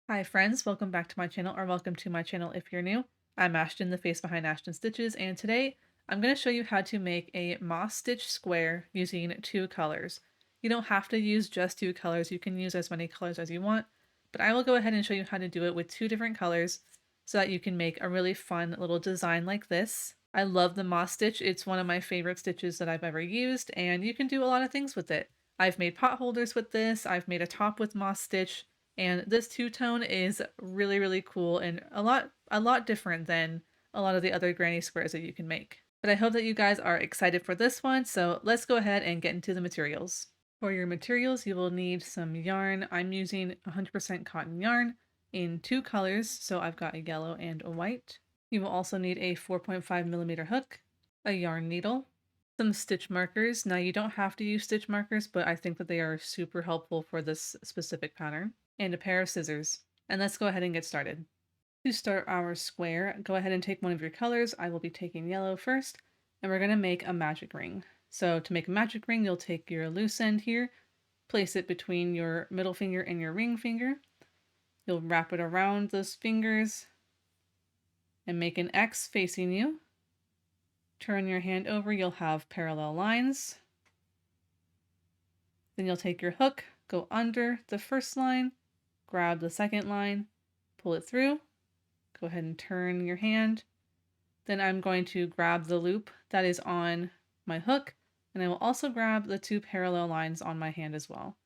Hi friends, welcome back to my channel, or welcome to my channel if you're new. I'm Ashten, the face behind Ashten Stitches, and today I'm going to show you how to make a moss stitch square using two colors. You don't have to use just two colors, you can use as many colors as you want, but I will go ahead and show you how to do it with two different colors so that you can make a really fun little design like this. I love the moss stitch, it's one of my favorite stitches that I've ever used, and you can do a lot of things with it. I've made pot holders with this, I've made a top with moss stitch, and this two-tone is really cool and a lot different than a lot of the other granny squares that you can make. But I hope that you guys are excited for this one, so let's go ahead and get into the materials. For your materials, you will need some yarn. I'm using 100% cotton yarn in two colors, so I've got a yellow and a white. You will also need a 4.5mm hook, a yarn needle, some stitch markers. Now you don't have to use stitch markers, but I think that they are super helpful for this specific pattern, and a pair of scissors. And let's go ahead and get started. To start our square, go ahead and take one of your colors. I will be taking yellow first, and we're going to make a magic ring. So to make a magic ring, you'll take your loose end here, place it between your middle finger and your ring finger. You'll wrap it around those fingers and make an X facing you. Turn your hand over, you'll have parallel lines. Then you'll take your hook, go under the first line, grab the second line, pull it through, go ahead and turn your hand. Then I'm going to grab the loop that is on my hook, and I will also grab the two parallel lines on my hand as well.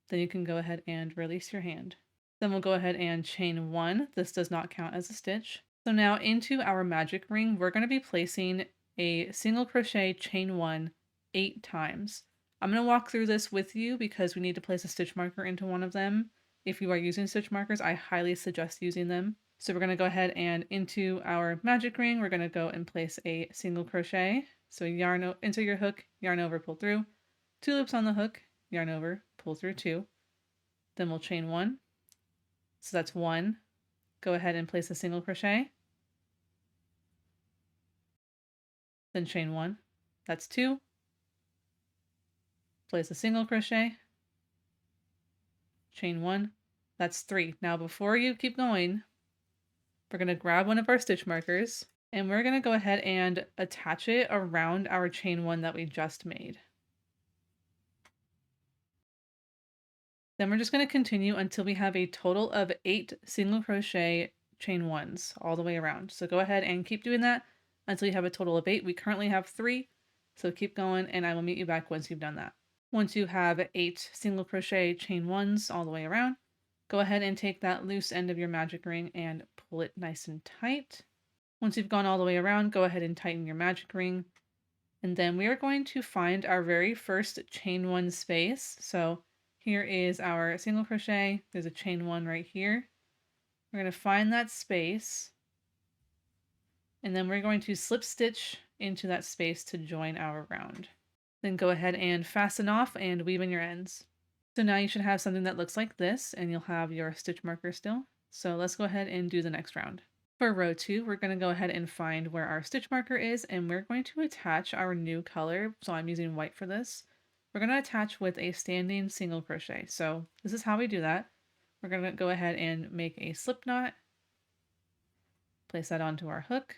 Then you can go ahead and release your hand. Then we'll go ahead and chain one. This does not count as a stitch. So now into our magic ring, we're going to be placing a single crochet chain one 8 times. I'm going to walk through this with you because we need to place a stitch marker into one of them. If you are using stitch markers, I highly suggest using them. So we're going to go ahead and into our magic ring, we're going to go and place a single crochet. So yarn into your hook, yarn over, pull through, 2 loops on the hook, yarn over, pull through 2. Then we'll chain 1. So that's 1. Go ahead and place a single crochet. Then chain 1. That's 2. Place a single crochet. Chain 1. That's 3. Now before you keep going, we're going to grab one of our stitch markers and we're going to go ahead and attach it around our chain 1 that we just made. Then we're just going to continue until we have a total of 8 single crochet chain 1s all the way around. So go ahead and keep doing that until you have a total of 8. We currently have 3, so keep going and I will meet you back once you've done that. Once you have 8 single crochet chain 1s all the way around, go ahead and take that loose end of your magic ring and pull it nice and tight. Once you've gone all the way around, go ahead and tighten your magic ring. And then we are going to find our very first chain 1 space. So here is our single crochet. There's a chain 1 right here. We're going to find that space. And then we're going to slip stitch into that space to join our round. Then go ahead and fasten off and weave in your ends. So now you should have something that looks like this, and you'll have your stitch marker still. So let's go ahead and do the next round. For row 2, we're going to go ahead and find where our stitch marker is, and we're going to attach our new color. So I'm using white for this. We're going to attach with a standing single crochet. So this is how we do that. We're going to go ahead and make a slip knot, place that onto our hook.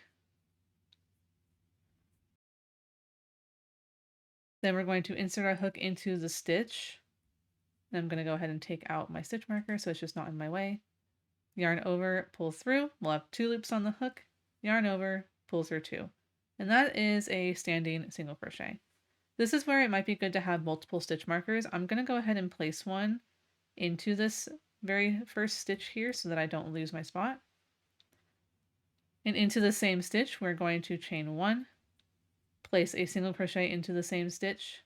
Then we're going to insert our hook into the stitch. And I'm going to go ahead and take out my stitch marker so it's just not in my way. Yarn over, pull through. We'll have 2 loops on the hook, yarn over, pull through 2. And that is a standing single crochet. This is where it might be good to have multiple stitch markers. I'm going to go ahead and place one into this very first stitch here so that I don't lose my spot. And into the same stitch, we're going to chain 1, place a single crochet into the same stitch,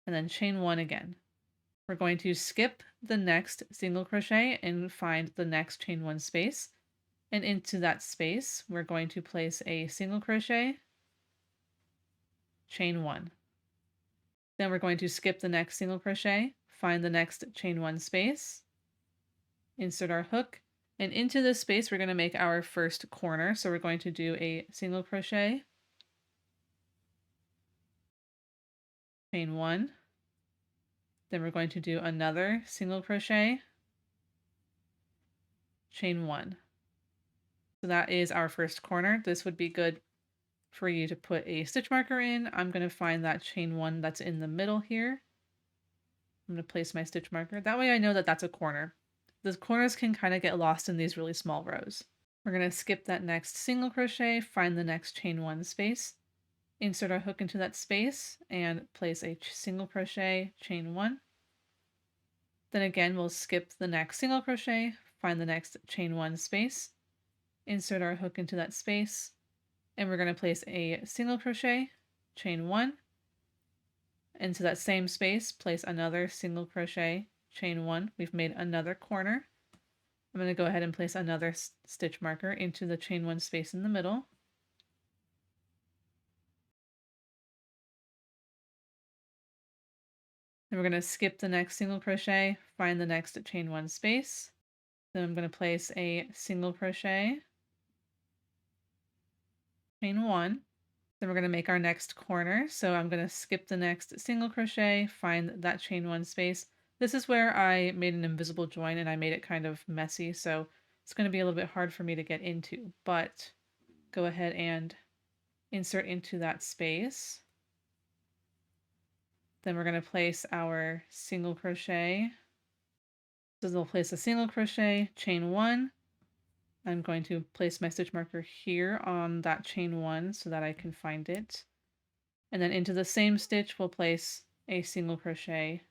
and then chain 1 again. We're going to skip the next single crochet and find the next chain 1 space. And into that space, we're going to place a single crochet, chain 1. Then we're going to skip the next single crochet, find the next chain 1 space, insert our hook, and into this space, we're going to make our first corner. So we're going to do a single crochet, chain 1, Then we're going to do another single crochet, chain 1. So that is our first corner. This would be good for you to put a stitch marker in. I'm going to find that chain 1 that's in the middle here. I'm going to place my stitch marker. That way I know that that's a corner. The corners can kind of get lost in these really small rows. We're going to skip that next single crochet, find the next chain 1 space, insert our hook into that space, and place a single crochet, chain 1. Then again, we'll skip the next single crochet, find the next chain 1 space, insert our hook into that space, and we're going to place a single crochet, chain 1. Into that same space, place another single crochet, chain 1. We've made another corner. I'm going to go ahead and place another stitch marker into the chain 1 space in the middle. Then we're going to skip the next single crochet, find the next chain 1 space. Then I'm going to place a single crochet, chain 1. Then we're going to make our next corner. So I'm going to skip the next single crochet, find that chain 1 space. This is where I made an invisible join and I made it kind of messy, so it's going to be a little bit hard for me to get into, but go ahead and insert into that space. Then we're going to place our single crochet. So we'll place a single crochet, chain 1. I'm going to place my stitch marker here on that chain 1 so that I can find it. And then into the same stitch, we'll place a single crochet,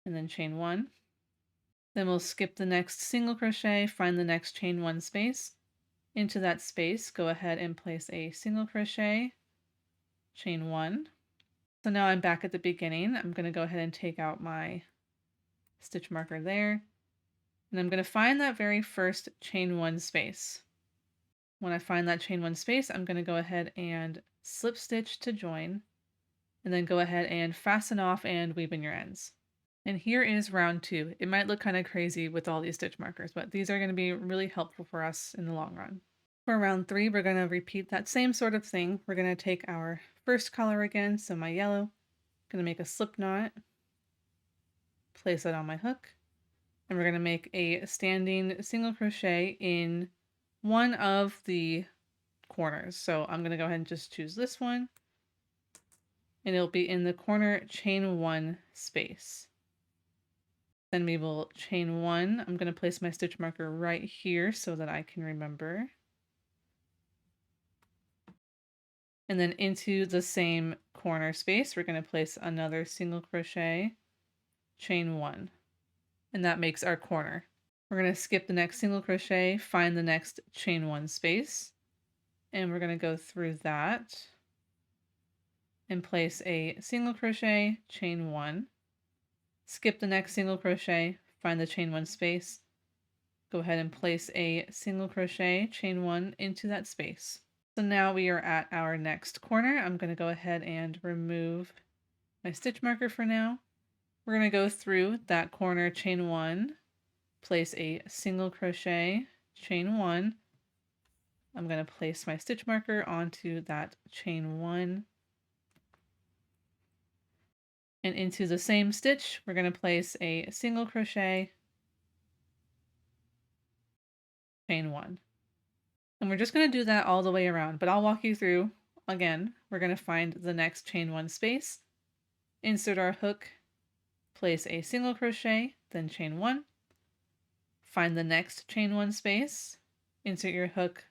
and then chain 1. Then we'll skip the next single crochet, find the next chain 1 space. Into that space, go ahead and place a single crochet, chain 1. So now I'm back at the beginning. I'm going to go ahead and take out my stitch marker there. And I'm going to find that very first chain 1 space. When I find that chain 1 space, I'm going to go ahead and slip stitch to join, and then go ahead and fasten off and weave in your ends. And here is round 2. It might look kind of crazy with all these stitch markers, but these are going to be really helpful for us in the long run. For round 3, we're going to repeat that same sort of thing. We're going to take our first color again, so my yellow, going to make a slip knot, place it on my hook, and we're going to make a standing single crochet in one of the corners. So I'm going to go ahead and just choose this one, and it'll be in the corner chain 1 space. Then we will chain 1. I'm going to place my stitch marker right here so that I can remember. And then into the same corner space, we're going to place another single crochet, chain 1. And that makes our corner. We're going to skip the next single crochet, find the next chain 1 space, and we're going to go through that and place a single crochet, chain 1. Skip the next single crochet, find the chain 1 space, go ahead and place a single crochet, chain 1 into that space. So now we are at our next corner. I'm going to go ahead and remove my stitch marker for now. We're going to go through that corner, chain 1, place a single crochet, chain 1. I'm going to place my stitch marker onto that chain 1. And into the same stitch, we're going to place a single crochet, chain 1. And we're just going to do that all the way around, but I'll walk you through. Again, we're going to find the next chain 1 space, insert our hook, place a single crochet, then chain 1. Find the next chain 1 space, insert your hook,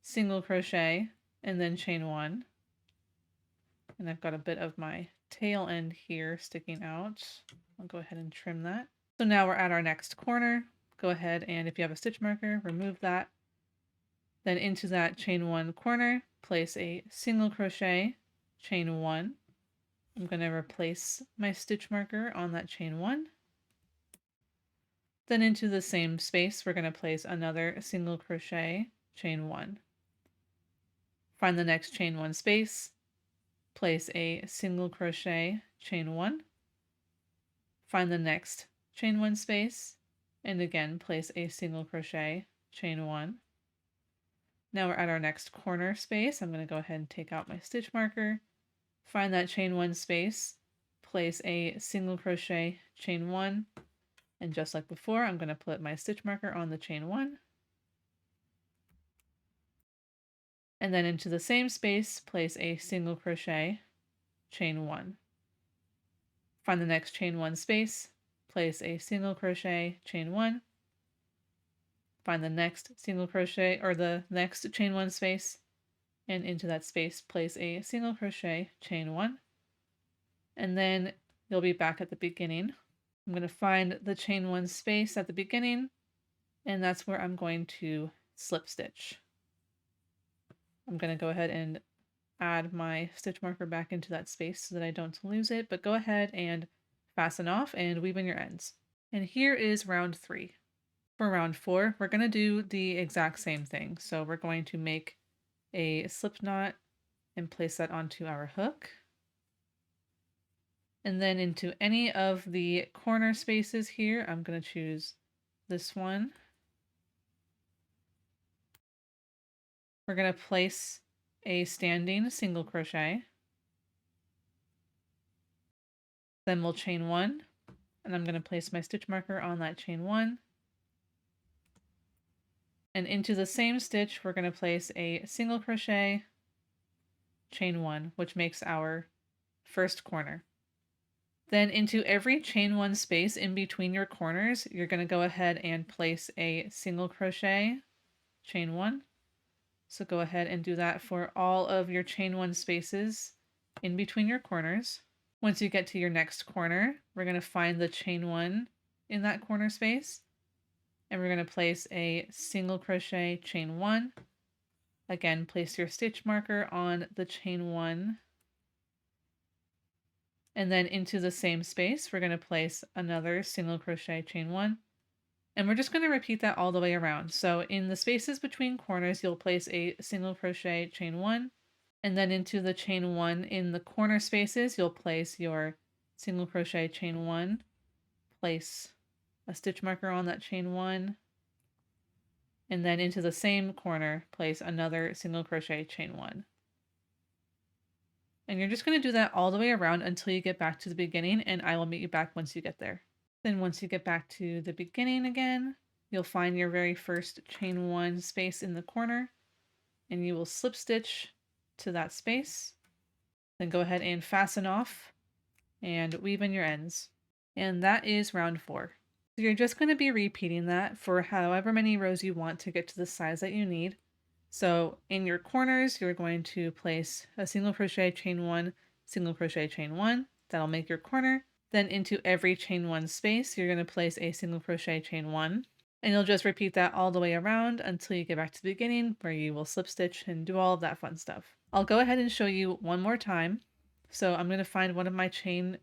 single crochet, and then chain 1. And I've got a bit of my tail end here sticking out. I'll go ahead and trim that. So now we're at our next corner. Go ahead and if you have a stitch marker, remove that. Then into that chain 1 corner, place a single crochet, chain 1. I'm going to replace my stitch marker on that chain 1. Then into the same space, we're going to place another single crochet, chain 1. Find the next chain 1 space, place a single crochet, chain 1. Find the next chain 1 space, and again place a single crochet, chain 1. Now we're at our next corner space. I'm going to go ahead and take out my stitch marker, find that chain one space, place a single crochet, chain one, and just like before, I'm going to put my stitch marker on the chain one. And then into the same space, place a single crochet, chain one. Find the next chain one space, place a single crochet, chain one. Find the next single crochet or the next chain one space, and into that space, place a single crochet, chain one. And then you'll be back at the beginning. I'm going to find the chain one space at the beginning, and that's where I'm going to slip stitch. I'm going to go ahead and add my stitch marker back into that space so that I don't lose it, but go ahead and fasten off and weave in your ends. And here is round 3. For round 4, we're going to do the exact same thing. So we're going to make a slip knot and place that onto our hook. And then into any of the corner spaces here, I'm going to choose this one. We're going to place a standing single crochet. Then we'll chain one, and I'm going to place my stitch marker on that chain one. And into the same stitch, we're going to place a single crochet, chain one, which makes our first corner. Then into every chain one space in between your corners, you're going to go ahead and place a single crochet, chain one. So go ahead and do that for all of your chain one spaces in between your corners. Once you get to your next corner, we're going to find the chain one in that corner space, and we're going to place a single crochet, chain one. Again, place your stitch marker on the chain one, and then into the same space, we're going to place another single crochet, chain one. And we're just going to repeat that all the way around. So in the spaces between corners, you'll place a single crochet, chain one, and then into the chain one in the corner spaces, you'll place your single crochet, chain one, place a stitch marker on that chain one, and then into the same corner, place another single crochet, chain one. And you're just going to do that all the way around until you get back to the beginning, and I will meet you back once you get there. Then once you get back to the beginning again, you'll find your very first chain one space in the corner, and you will slip stitch to that space. Then go ahead and fasten off and weave in your ends. And that is round 4. So you're just going to be repeating that for however many rows you want to get to the size that you need. So in your corners, you're going to place a single crochet, chain one, single crochet, chain one. That'll make your corner. Then into every chain one space, you're going to place a single crochet, chain one. And you'll just repeat that all the way around until you get back to the beginning where you will slip stitch and do all of that fun stuff. I'll go ahead and show you one more time. So I'm going to find one of my chain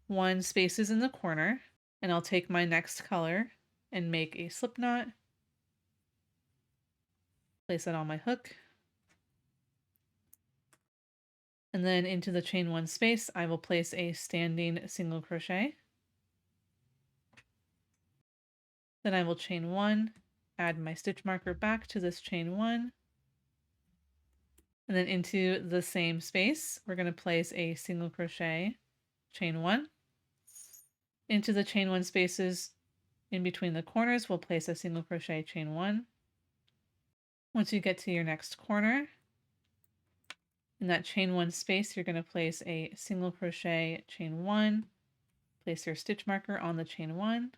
one spaces in the corner, and I'll take my next color and make a slip knot. Place it on my hook. And then into the chain one space, I will place a standing single crochet. Then I will chain one, add my stitch marker back to this chain one. And then into the same space, we're going to place a single crochet, chain one. Into the chain one spaces in between the corners, we'll place a single crochet, chain one. Once you get to your next corner, in that chain one space, you're going to place a single crochet, chain one, place your stitch marker on the chain one,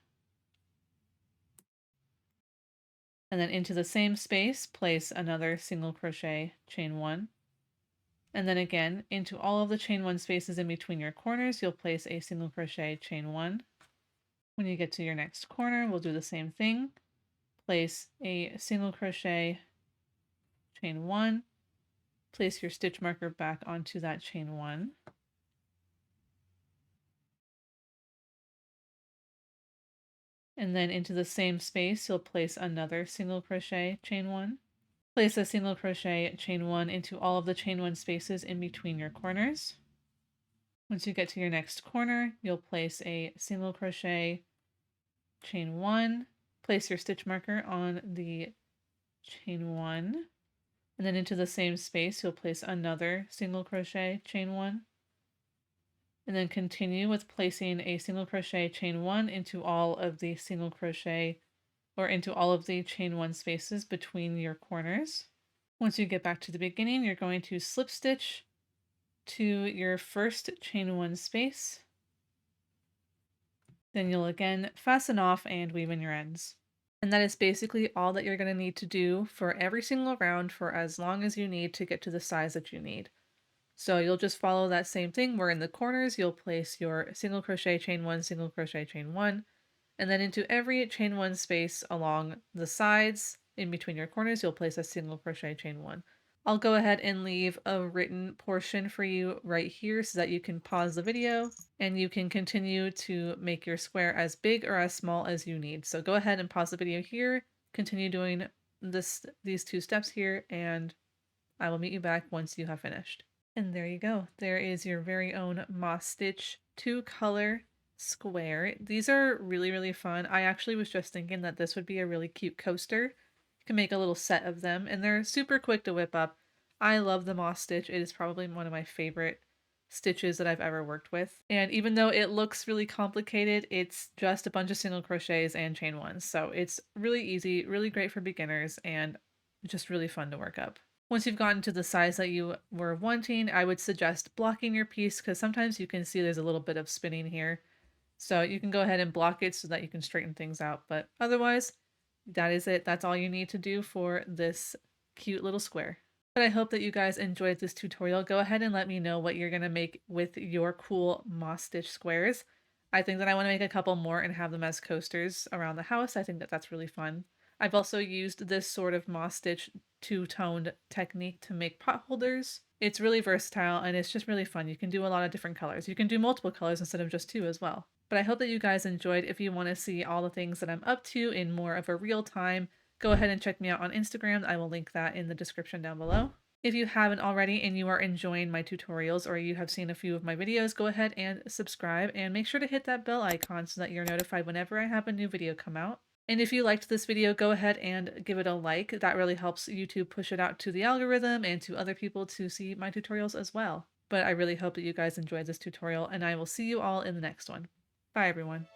and then into the same space, place another single crochet, chain one. And then again, into all of the chain one spaces in between your corners, you'll place a single crochet, chain one. When you get to your next corner, we'll do the same thing. Place a single crochet, chain one, place your stitch marker back onto that chain one. And then into the same space, you'll place another single crochet, chain one. Place a single crochet, chain one into all of the chain one spaces in between your corners. Once you get to your next corner, you'll place a single crochet, chain one, place your stitch marker on the chain one, And then into the same space, you'll place another single crochet, chain 1, and then continue with placing a single crochet, chain 1 into all of the single crochet or into all of the chain 1 spaces between your corners. Once you get back to the beginning, you're going to slip stitch to your first chain 1 space. Then you'll again fasten off and weave in your ends. And that is basically all that you're going to need to do for every single round for as long as you need to get to the size that you need. So you'll just follow that same thing where in the corners you'll place your single crochet, chain 1, single crochet, chain 1, and then into every chain 1 space along the sides in between your corners you'll place a single crochet, chain 1. I'll go ahead and leave a written portion for you right here so that you can pause the video and you can continue to make your square as big or as small as you need. So go ahead and pause the video here, continue doing these 2 steps here, and I will meet you back once you have finished. And there you go. There is your very own Moss Stitch 2-color square. These are really, really fun. I actually was just thinking that this would be a really cute coaster. You can make a little set of them, and they're super quick to whip up. I love the Moss Stitch. It is probably one of my favorite stitches that I've ever worked with. And even though it looks really complicated, it's just a bunch of single crochets and chain 1s. So it's really easy, really great for beginners, and just really fun to work up. Once you've gotten to the size that you were wanting, I would suggest blocking your piece because sometimes you can see there's a little bit of spinning here. So you can go ahead and block it so that you can straighten things out. But otherwise, that is it. That's all you need to do for this cute little square. But I hope that you guys enjoyed this tutorial. Go ahead and let me know what you're going to make with your cool Moss Stitch squares. I think that I want to make a couple more and have them as coasters around the house. I think that that's really fun. I've also used this sort of Moss Stitch two-toned technique to make pot holders. It's really versatile and it's just really fun. You can do a lot of different colors. You can do multiple colors instead of just 2 as well. But I hope that you guys enjoyed. If you want to see all the things that I'm up to in more of a real time, go ahead and check me out on Instagram. I will link that in the description down below. If you haven't already and you are enjoying my tutorials or you have seen a few of my videos, go ahead and subscribe and make sure to hit that bell icon so that you're notified whenever I have a new video come out. And if you liked this video, go ahead and give it a like. That really helps YouTube push it out to the algorithm and to other people to see my tutorials as well. But I really hope that you guys enjoyed this tutorial, and I will see you all in the next one. Bye, everyone.